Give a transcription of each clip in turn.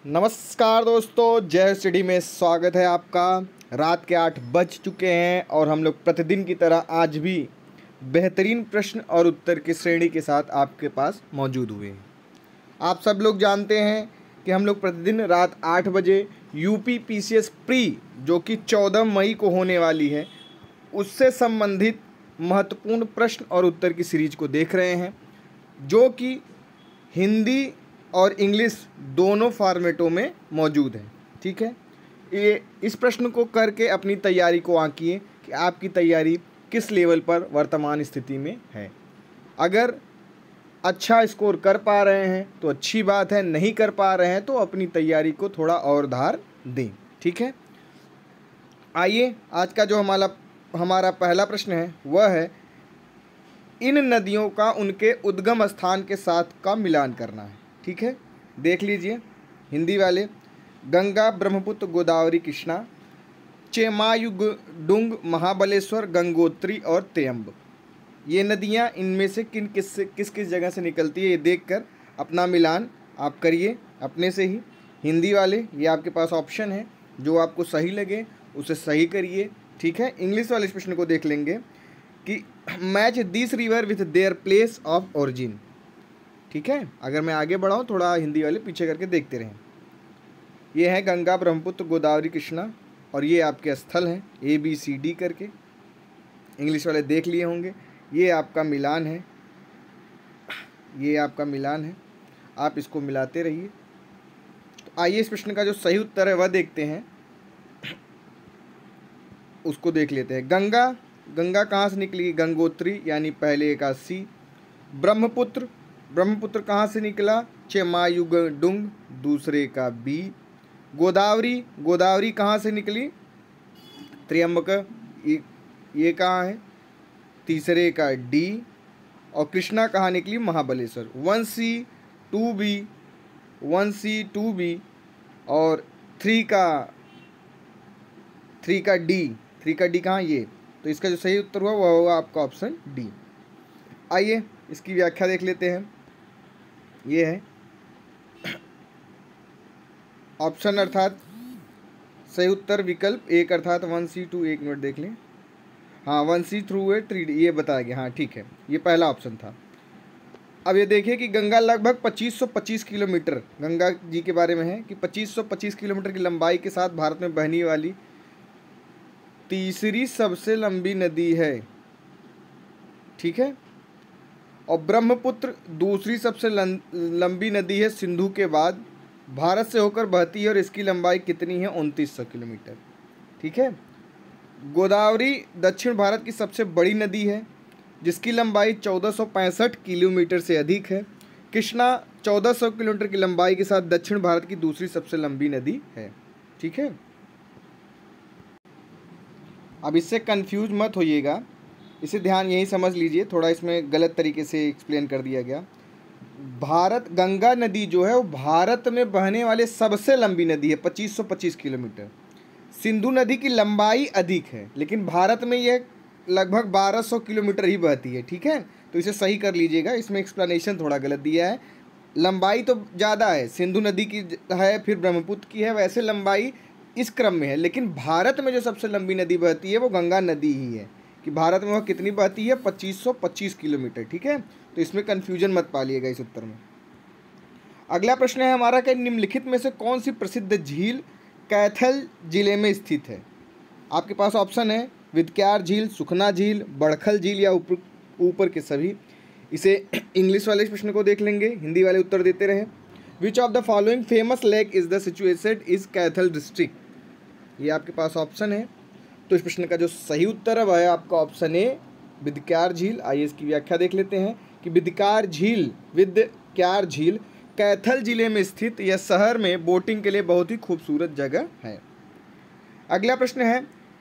नमस्कार दोस्तों, जय स्टडी में स्वागत है आपका। रात के 8 बज चुके हैं और हम लोग प्रतिदिन की तरह आज भी बेहतरीन प्रश्न और उत्तर की श्रेणी के साथ आपके पास मौजूद हुए हैं। आप सब लोग जानते हैं कि हम लोग प्रतिदिन रात 8 बजे यूपी पीसीएस प्री जो कि 14 मई को होने वाली है, उससे संबंधित महत्वपूर्ण प्रश्न और उत्तर की सीरीज को देख रहे हैं, जो कि हिंदी और इंग्लिश दोनों फॉर्मेटों में मौजूद है। ठीक है, ये इस प्रश्न को करके अपनी तैयारी को आंकिए कि आपकी तैयारी किस लेवल पर वर्तमान स्थिति में है। अगर अच्छा स्कोर कर पा रहे हैं तो अच्छी बात है, नहीं कर पा रहे हैं तो अपनी तैयारी को थोड़ा और धार दें। ठीक है, आइए आज का जो हमारा पहला प्रश्न है वह है, इन नदियों का उनके उद्गम स्थान के साथ का मिलान करना है। ठीक है, देख लीजिए हिंदी वाले, गंगा, ब्रह्मपुत्र, गोदावरी, कृष्णा, चेमायुगडुंग, महाबलेश्वर, गंगोत्री और तेयम्ब। ये नदियाँ इनमें से किस जगह से निकलती है, ये देखकर अपना मिलान आप करिए अपने से ही। हिंदी वाले, ये आपके पास ऑप्शन है, जो आपको सही लगे उसे सही करिए। ठीक है, इंग्लिश वाले इस प्रश्न को देख लेंगे कि match this river with their place of origin. ठीक है, अगर मैं आगे बढ़ाऊँ थोड़ा हिंदी वाले पीछे करके देखते रहें। ये है गंगा, ब्रह्मपुत्र, गोदावरी, कृष्णा और ये आपके स्थल हैं ABCD करके। इंग्लिश वाले देख लिए होंगे, ये आपका मिलान है, ये आपका मिलान है, आप इसको मिलाते रहिए। तो आइए इस प्रश्न का जो सही उत्तर है वह देखते हैं, उसको देख लेते हैं। गंगा कहाँ से निकली? गंगोत्री यानी पहले का C। ब्रह्मपुत्र कहाँ से निकला? चेमायुगडुंग दूसरे का B। गोदावरी कहाँ से निकली? त्र्यंबक, ये कहाँ है? तीसरे का D। और कृष्णा कहाँ निकली? महाबलेश्वर। 1C 2B और 3 का D कहाँ? ये। तो इसका जो सही उत्तर हुआ वह होगा आपका ऑप्शन D। आइए इसकी व्याख्या देख लेते हैं। ये है ऑप्शन अर्थात सही उत्तर विकल्प 1 अर्थात 1C 2, 1 मिनट देख लें। हाँ, 1C थ्रू है 3D, ये बताया गया। हाँ ठीक है, ये पहला ऑप्शन था। अब ये देखिए कि गंगा लगभग 2525 किलोमीटर, गंगा जी के बारे में है कि 2525 किलोमीटर की लंबाई के साथ भारत में बहने वाली तीसरी सबसे लंबी नदी है। ठीक है, और ब्रह्मपुत्र दूसरी सबसे लंबी नदी है सिंधु के बाद, भारत से होकर बहती है और इसकी लंबाई कितनी है? 2900 किलोमीटर। ठीक है, गोदावरी दक्षिण भारत की सबसे बड़ी नदी है जिसकी लंबाई 1465 किलोमीटर से अधिक है। कृष्णा 1400 किलोमीटर की लंबाई के साथ दक्षिण भारत की दूसरी सबसे लंबी नदी है। ठीक है, अब इससे कंफ्यूज मत होइएगा, इसे ध्यान यही समझ लीजिए, थोड़ा इसमें गलत तरीके से एक्सप्लेन कर दिया गया। गंगा नदी जो है वो भारत में बहने वाले सबसे लंबी नदी है, 2525 किलोमीटर। सिंधु नदी की लंबाई अधिक है लेकिन भारत में यह लगभग 1200 किलोमीटर ही बहती है। ठीक है, तो इसे सही कर लीजिएगा, इसमें एक्सप्लेनेशन थोड़ा गलत दिया है। लंबाई तो ज़्यादा है, सिंधु नदी की है, फिर ब्रह्मपुत्र की है, वैसे लंबाई इस क्रम में है, लेकिन भारत में जो सबसे लंबी नदी बहती है वो गंगा नदी ही है। कि भारत में वह कितनी बहती है? 2525 किलोमीटर। ठीक है, तो इसमें कन्फ्यूजन मत पालिएगा इस उत्तर में। अगला प्रश्न है हमारा कि निम्नलिखित में से कौन सी प्रसिद्ध झील कैथल जिले में स्थित है? आपके पास ऑप्शन है विदक्यार झील, सुखना झील, बड़खल झील या ऊपर के सभी। इसे इंग्लिश वाले इस प्रश्न को देख लेंगे, हिंदी वाले उत्तर देते रहे। Which of the following famous lake is the situated is Kaithal district. ये आपके पास ऑप्शन है, तो इस प्रश्न का जो सही उत्तर है वह है आपका ऑप्शन ए, विदक्यार झील। आइए इसकी व्याख्या देख लेते हैं कि विदक्यार झील कैथल जिले में स्थित यह शहर में बोटिंग के लिए बहुत ही खूबसूरत जगह है। अगला प्रश्न है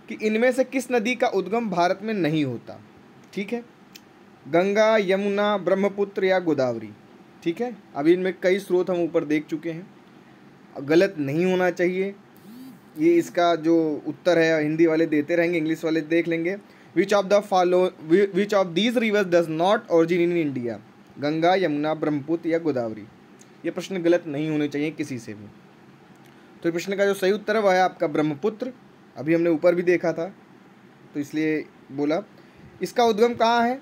कि इनमें से किस नदी का उद्गम भारत में नहीं होता? ठीक है, गंगा, यमुना, ब्रह्मपुत्र या गोदावरी। ठीक है, अभी इनमें कई स्रोत हम ऊपर देख चुके हैं, गलत नहीं होना चाहिए। ये इसका जो उत्तर है हिंदी वाले देते रहेंगे, इंग्लिश वाले देख लेंगे। Which of these rivers does not origin in India? Ganga, Yamuna, Brahmaputra या गोदावरी। ये प्रश्न गलत नहीं होने चाहिए किसी से भी। तो प्रश्न का जो सही उत्तर है वह है आपका ब्रह्मपुत्र। अभी हमने ऊपर भी देखा था तो इसलिए बोला। इसका उद्गम कहाँ है?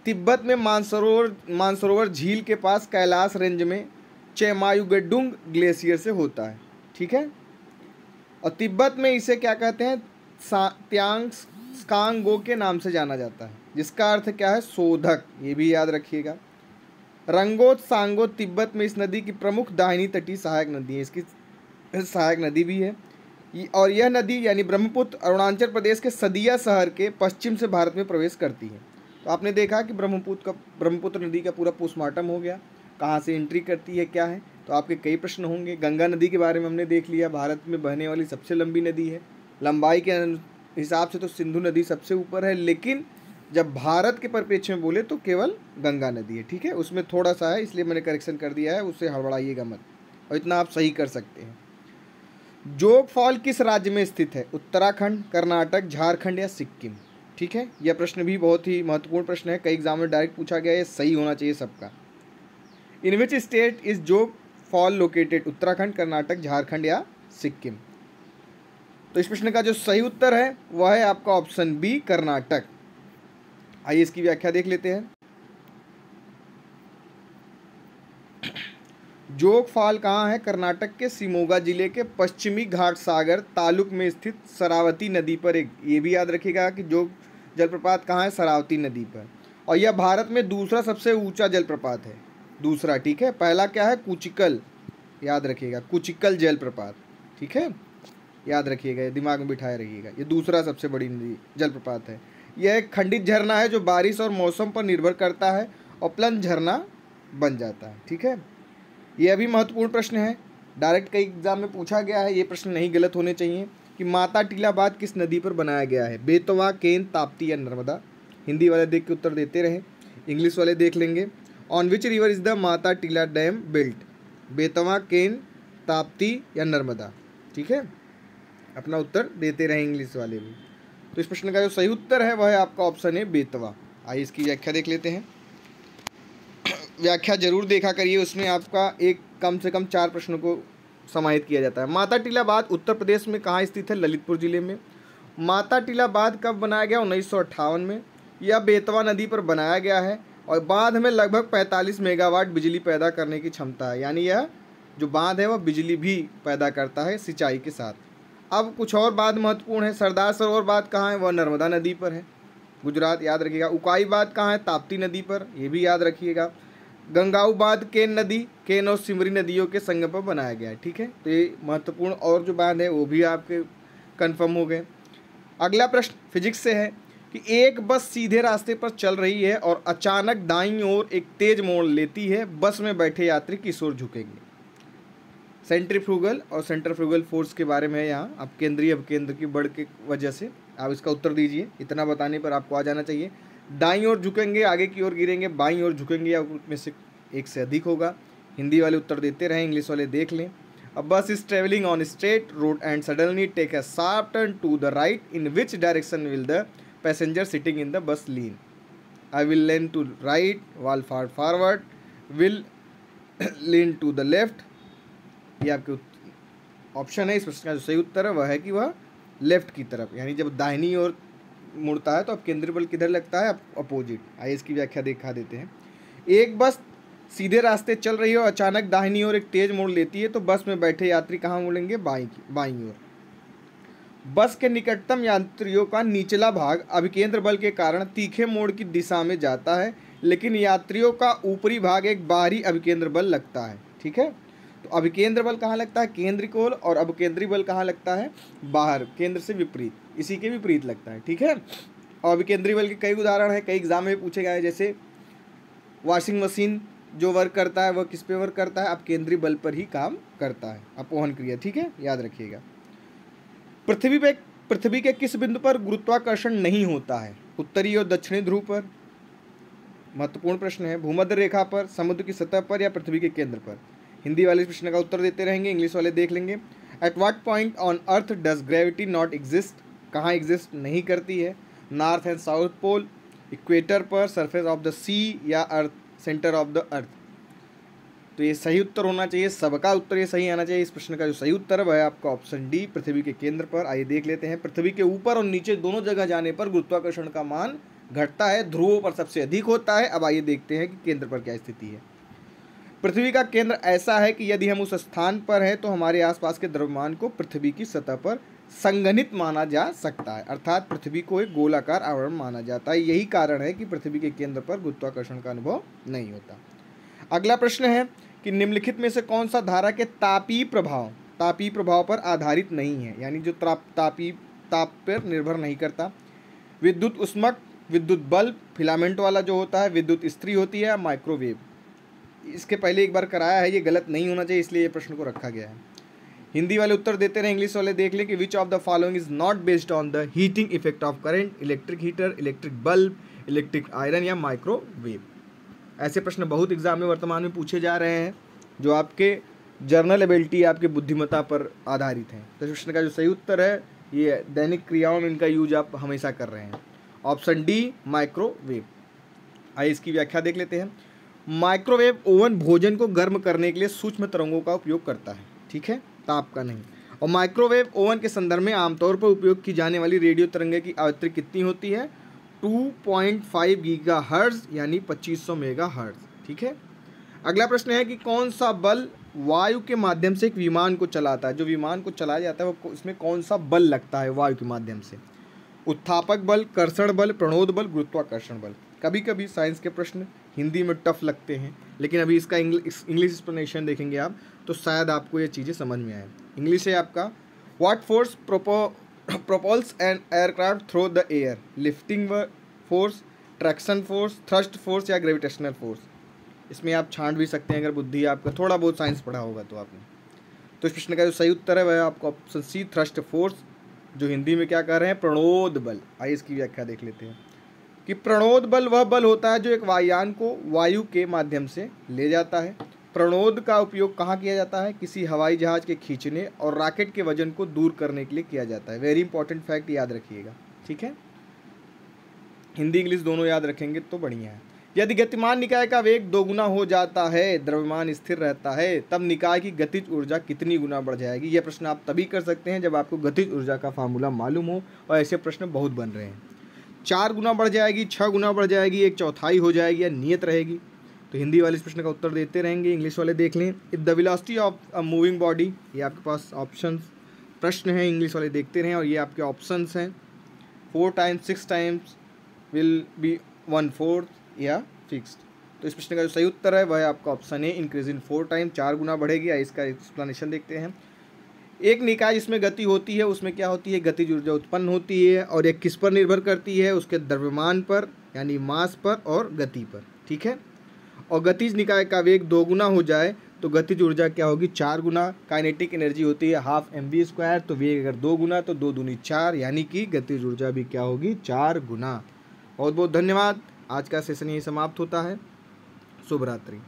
तिब्बत में मानसरोवर झील के पास कैलाश रेंज में चेमायुगेडुंग ग्लेशियर से होता है। ठीक है। और तिब्बत में इसे क्या कहते हैं? त्सांगो के नाम से जाना जाता है, जिसका अर्थ क्या है? शोधक। ये भी याद रखिएगा। रंगोत सांगो तिब्बत में इस नदी की प्रमुख दाहिनी तटीय सहायक नदी है। इसकी सहायक नदी भी है। और यह नदी यानी ब्रह्मपुत्र अरुणाचल प्रदेश के सदिया शहर के पश्चिम से भारत में प्रवेश करती है। तो आपने देखा कि ब्रह्मपुत्र नदी का पूरा पोस्टमार्टम हो गया, कहाँ से एंट्री करती है, क्या है। तो आपके कई प्रश्न होंगे। गंगा नदी के बारे में हमने देख लिया, भारत में बहने वाली सबसे लंबी नदी है। लंबाई के हिसाब से तो सिंधु नदी सबसे ऊपर है, लेकिन जब भारत के परिप्रेक्ष्य में बोले तो केवल गंगा नदी है। ठीक है, उसमें थोड़ा सा है इसलिए मैंने करेक्शन कर दिया है, उससे हड़बड़ाइएगा मत, और इतना आप सही कर सकते हैं। जोग फॉल किस राज्य में स्थित है? उत्तराखंड, कर्नाटक, झारखंड या सिक्किम? ठीक है, यह प्रश्न भी बहुत ही महत्वपूर्ण प्रश्न है, कई एग्जाम में डायरेक्ट पूछा गया है, सही होना चाहिए सबका। इन विच स्टेट इज जोग फॉल लोकेटेड? उत्तराखंड, कर्नाटक, झारखंड या सिक्किम? तो इस प्रश्न का जो सही उत्तर है वह है आपका ऑप्शन बी, कर्नाटक। आइए इसकी व्याख्या देख लेते हैं। जोग फॉल कहाँ है? कर्नाटक के शिमोगा जिले के पश्चिमी घाट सागर तालुक में स्थित शरावती नदी पर एक, ये भी याद रखिएगा कि जोग जलप्रपात कहाँ है? शरावती नदी पर। और यह भारत में दूसरा सबसे ऊंचा जलप्रपात है, दूसरा। ठीक है, पहला क्या है? कुचिकल, याद रखिएगा, कुचिकल जलप्रपात। ठीक है, याद रखिएगा, दिमाग में बिठाए रखिएगा, ये दूसरा सबसे बड़ी नदी जलप्रपात है। यह एक खंडित झरना है जो बारिश और मौसम पर निर्भर करता है और प्लंज झरना बन जाता है। ठीक है, यह भी महत्वपूर्ण प्रश्न है, डायरेक्ट कई एग्जाम में पूछा गया है, ये प्रश्न नहीं गलत होने चाहिए कि माता टीलाबाद किस नदी पर बनाया गया है? बेतवा, केन, ताप्ती या नर्मदा? हिंदी वाले देख के उत्तर देते रहे, इंग्लिश वाले देख लेंगे। On which river is the Mata Tila dam built? Betwa, केन, ताप्ती या नर्मदा? ठीक है, अपना उत्तर देते रहे इंग्लिश वाले भी। तो इस प्रश्न का जो सही उत्तर है वह है आपका ऑप्शन है बेतवा। आइए इसकी व्याख्या देख लेते हैं। व्याख्या जरूर देखा करिए, उसमें आपका एक कम से कम 4 प्रश्नों को समाहित किया जाता है। माता टीलाबाद उत्तर प्रदेश में कहाँ स्थित है? ललितपुर जिले में। माता टीलाबाद कब बनाया गया? 1958 में। यह बेतवा नदी पर बनाया गया है और बांध में लगभग 45 मेगावाट बिजली पैदा करने की क्षमता है, यानी यह जो बांध है वह बिजली भी पैदा करता है सिंचाई के साथ। अब कुछ और बात महत्वपूर्ण है। सरदार सरोवर बांध कहाँ है? वह नर्मदा नदी पर है, गुजरात, याद रखिएगा। उकाई बांध कहाँ है? ताप्ती नदी पर, ये भी याद रखिएगा। गंगाऊ बांध केन नदी, केन और सिमरी नदियों के संगम पर बनाया गया है। ठीक है, तो ये महत्वपूर्ण और जो बांध है वो भी आपके कन्फर्म हो गए। अगला प्रश्न फिजिक्स से है कि एक बस सीधे रास्ते पर चल रही है और अचानक दाईं ओर एक तेज मोड़ लेती है, बस में बैठे यात्री किस ओर झुकेंगे? सेंट्रीफ्यूगल और सेंट्रीफ्यूगल फोर्स के बारे में है यहाँ। अब केंद्रीय अपकेंद्र की बढ़ के वजह से आप इसका उत्तर दीजिए, इतना बताने पर आपको आ जाना चाहिए। दाईं ओर झुकेंगे, आगे की ओर गिरेंगे, बाईं ओर झुकेंगे या में से एक से अधिक होगा? हिंदी वाले उत्तर देते रहें, इंग्लिश वाले देख लें। A bus is travelling on straight road and suddenly take a sharp turn to the right, in which direction will the passenger sitting in the bus lean? I will lean to right, will fall forward, will lean to the left. ये आपके option है। इस प्रश्न का जो सही उत्तर है वह है कि वह लेफ्ट की तरफ, यानी जब दाहिनी ओर मुड़ता है तो अब केंद्रीय बल किधर लगता है? अपोजिट। आइए इसकी व्याख्या दिखा देते हैं। एक बस सीधे रास्ते चल रही है और अचानक दाहिनी ओर एक तेज मोड़ लेती है तो बस में बैठे यात्री कहाँ मुड़ेंगे? बाईं ओर। बस के निकटतम यात्रियों का निचला भाग अभिकेंद्र बल के कारण तीखे मोड़ की दिशा में जाता है, लेकिन यात्रियों का ऊपरी भाग एक बाहरी अभिकेंद्र बल लगता है। ठीक है, तो अभिकेंद्र बल कहाँ लगता है? केंद्र की ओर, और अभिकेंद्री बल कहाँ लगता है? बाहर, केंद्र से विपरीत, इसी के विपरीत लगता है। ठीक है, और अभिकेंद्री बल के कई उदाहरण हैं, कई एग्जाम में पूछे गए हैं, जैसे वॉशिंग मशीन जो वर्क करता है वह किस पे वर्क करता है? अपकेंद्री बल पर ही काम करता है, अपोहन क्रिया। ठीक है, याद रखिएगा। पृथ्वी के किस बिंदु पर गुरुत्वाकर्षण नहीं होता है? उत्तरी और दक्षिणी ध्रुव पर? महत्वपूर्ण प्रश्न है। भूमध्य रेखा पर, समुद्र की सतह पर या पृथ्वी के केंद्र पर? हिंदी वाले इस प्रश्न का उत्तर देते रहेंगे, इंग्लिश वाले देख लेंगे। At what point on earth does gravity not exist? कहाँ एग्जिस्ट नहीं करती है? North and south pole, equator पर, सरफेस ऑफ द सी या earth, centre of the earth? तो ये सही उत्तर होना चाहिए, सबका उत्तर ये सही आना चाहिए। इस प्रश्न का जो सही उत्तर है वह है आपका ऑप्शन डी, पृथ्वी के केंद्र पर। आइए देख लेते हैं। पृथ्वी के ऊपर और नीचे दोनों जगह जाने पर गुरुत्वाकर्षण का मान घटता है, ध्रुवों पर सबसे अधिक होता है। अब आइए देखते हैं कि केंद्र पर क्या स्थिति है। पृथ्वी का केंद्र ऐसा है कि यदि हम उस स्थान पर हैं तो हमारे आसपास के द्रव्यमान को पृथ्वी की सतह पर संघनित माना जा सकता है, अर्थात पृथ्वी को एक गोलाकार आवरण माना जाता है। यही कारण है कि पृथ्वी के केंद्र पर गुरुत्वाकर्षण का अनुभव नहीं होता। अगला प्रश्न है कि निम्नलिखित में से कौन सा धारा के तापीय प्रभाव पर आधारित नहीं है, यानी जो ताप पर निर्भर नहीं करता। विद्युत उष्मक, विद्युत बल्ब, फिलामेंट वाला जो होता है, विद्युत इस्त्री होती है, माइक्रोवेव। इसके पहले एक बार कराया है, ये गलत नहीं होना चाहिए, इसलिए ये प्रश्न को रखा गया है। हिंदी वाले उत्तर देते रहे, इंग्लिश वाले देख लें कि which of the following is not based on the heating effect of current, electric heater, electric bulb, electric iron या माइक्रोवेव। ऐसे प्रश्न बहुत एग्जाम में वर्तमान में पूछे जा रहे हैं जो आपके जर्नल एबिलिटी, आपके बुद्धिमत्ता पर आधारित हैं। तो इस प्रश्न का जो सही उत्तर है, ये दैनिक क्रियाओं में इनका यूज आप हमेशा कर रहे हैं, ऑप्शन डी, माइक्रोवेव। आइए इसकी व्याख्या देख लेते हैं। माइक्रोवेव ओवन भोजन को गर्म करने के लिए सूक्ष्म तरंगों का उपयोग करता है, ठीक है, ताप का नहीं। और माइक्रोवेव ओवन के संदर्भ में आमतौर पर उपयोग की जाने वाली रेडियो तरंगे की आवृत्ति कितनी होती है? 2.5 गीगाहर्ट्ज यानी 2500 मेगाहर्ट्ज, ठीक है। अगला प्रश्न है कि कौन सा बल वायु के माध्यम से एक विमान को चलाता है? जो विमान को चलाया जाता है वो उसमें कौन सा बल लगता है वायु के माध्यम से? उत्थापक बल, कर्षण बल, प्रणोद बल, गुरुत्वाकर्षण बल। कभी कभी साइंस के प्रश्न हिंदी में टफ लगते हैं, लेकिन अभी इसका इंग्लिश एक्सप्लेनेशन देखेंगे आप तो शायद आपको ये चीज़ें समझ में आए। इंग्लिश है आपका, what force propels an aircraft through the air? Lifting force, traction force, thrust force या ग्रेविटेशनल फोर्स? इसमें आप छांट भी सकते हैं अगर बुद्धि आपका थोड़ा बहुत साइंस पढ़ा होगा तो आपने। तो इस प्रश्न का जो सही उत्तर है वह आपका ऑप्शन सी, थ्रस्ट फोर्स, जो हिंदी में क्या कह रहे हैं? प्रणोद बल। आइए इसकी व्याख्या देख लेते हैं कि प्रणोद बल वह बल होता है जो एक वायुयान को वायु के माध्यम से ले जाता है। प्रणोद का उपयोग कहाँ किया जाता है? किसी हवाई जहाज के खींचने और रॉकेट के वजन को दूर करने के लिए किया जाता है। वेरी इंपॉर्टेंट फैक्ट, याद रखिएगा, ठीक है। हिंदी इंग्लिश दोनों याद रखेंगे तो बढ़िया है। यदि गतिमान निकाय का वेग 2 गुना हो जाता है, द्रव्यमान स्थिर रहता है, तब निकाय की गतिज ऊर्जा कितनी गुना बढ़ जाएगी? यह प्रश्न आप तभी कर सकते हैं जब आपको गतिज ऊर्जा का फार्मूला मालूम हो, और ऐसे प्रश्न बहुत बन रहे हैं। 4 गुना बढ़ जाएगी, 6 गुना बढ़ जाएगी, 1/4 हो जाएगी या नियत रहेगी? तो हिंदी वाले इस प्रश्न का उत्तर देते रहेंगे। इंग्लिश वाले देख लें, if the velocity of a moving body, ये आपके पास ऑप्शन प्रश्न है, इंग्लिश वाले देखते रहें और ये आपके ऑप्शंस हैं। 4 टाइम्स 6 टाइम्स विल बी 1/4 या फिक्स्ड। तो इस प्रश्न का जो सही उत्तर है वह आपका ऑप्शन है, इंक्रीज इन 4 टाइम, 4 गुना बढ़ेगी। इसका एक्सप्लेनेशन देखते हैं। एक निकाय जिसमें गति होती है उसमें क्या होती है? गतिज ऊर्जा उत्पन्न होती है, और ये किस पर निर्भर करती है? उसके द्रव्यमान पर यानी मास पर और गति पर, ठीक है। और गतिज निकाय का वेग 2 गुना हो जाए तो गतिज ऊर्जा क्या होगी? 4 गुना। काइनेटिक एनर्जी होती है ½ mv², तो वेग अगर 2 गुना तो 2 दूनी 4, यानी कि गतिज ऊर्जा भी क्या होगी? 4 गुना। बहुत बहुत धन्यवाद। आज का सेशन यही समाप्त होता है। शुभ रात्रि।